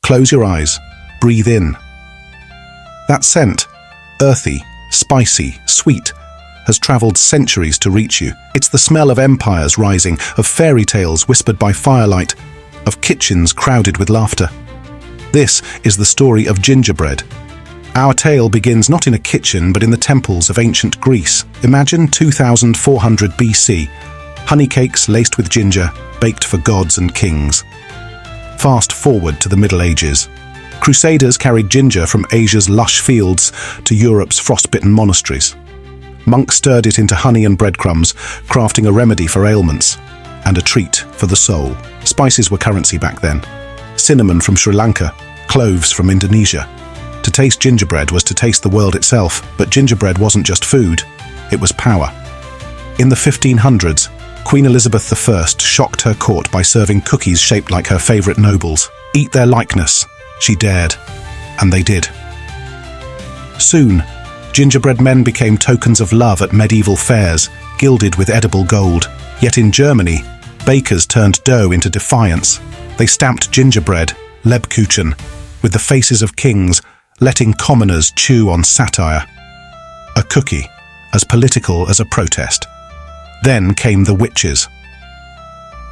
Close your eyes. Breathe in. That scent, earthy, spicy, sweet, has traveled centuries to reach you. It's the smell of empires rising, of fairy tales whispered by firelight, of kitchens crowded with laughter. This is the story of gingerbread. Our tale begins not in a kitchen, but in the temples of ancient Greece. Imagine 2400 BC, honey cakes laced with ginger, baked for gods and kings. Fast forward to the Middle Ages. Crusaders carried ginger from Asia's lush fields to Europe's frostbitten monasteries. Monks stirred it into honey and breadcrumbs, crafting a remedy for ailments and a treat for the soul. Spices were currency back then. Cinnamon from Sri Lanka, cloves from Indonesia. To taste gingerbread was to taste the world itself, but gingerbread wasn't just food, it was power. In the 1500s, Queen Elizabeth I shocked her court by serving cookies shaped like her favorite nobles. Eat their likeness, she dared, and they did. Soon, gingerbread men became tokens of love at medieval fairs, gilded with edible gold. Yet in Germany, bakers turned dough into defiance. They stamped gingerbread, Lebkuchen, with the faces of kings, letting commoners chew on satire. A cookie, as political as a protest. Then came the witches.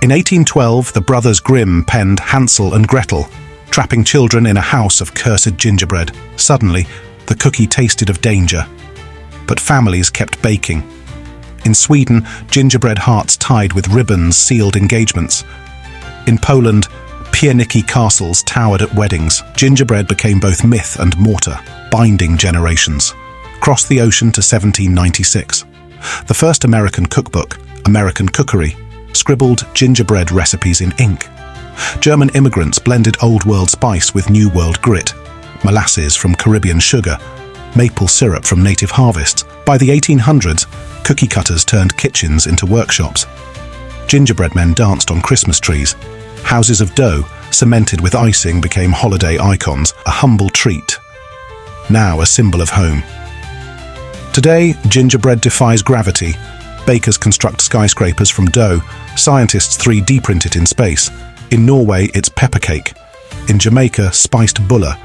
In 1812, the brothers Grimm penned Hansel and Gretel, trapping children in a house of cursed gingerbread. Suddenly, the cookie tasted of danger. But families kept baking. In Sweden, gingerbread hearts tied with ribbons sealed engagements. In Poland, pierniki castles towered at weddings. Gingerbread became both myth and mortar, binding generations. Cross the ocean to 1796. The first American cookbook, American Cookery, scribbled gingerbread recipes in ink. German immigrants blended Old World spice with New World grit, molasses from Caribbean sugar, maple syrup from native harvests. By the 1800s, cookie cutters turned kitchens into workshops. Gingerbread men danced on Christmas trees. Houses of dough, cemented with icing, became holiday icons, a humble treat, now a symbol of home. Today, gingerbread defies gravity. Bakers construct skyscrapers from dough. Scientists 3D print it in space. In Norway, it's pepper cake. In Jamaica, spiced bulla.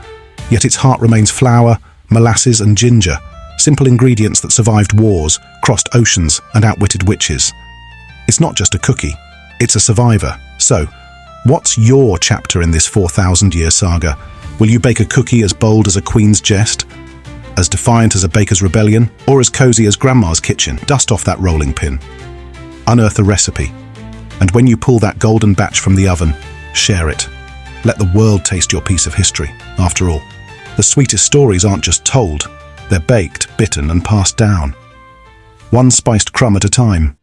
Yet its heart remains flour, molasses and ginger, simple ingredients that survived wars, crossed oceans and outwitted witches. It's not just a cookie, it's a survivor. So, what's your chapter in this 4,000-year saga? Will you bake a cookie as bold as a queen's jest? As defiant as a baker's rebellion? Or as cozy as grandma's kitchen? Dust off that rolling pin. Unearth a recipe. And when you pull that golden batch from the oven, share it. Let the world taste your piece of history. After all, the sweetest stories aren't just told, they're baked, bitten and passed down. One spiced crumb at a time.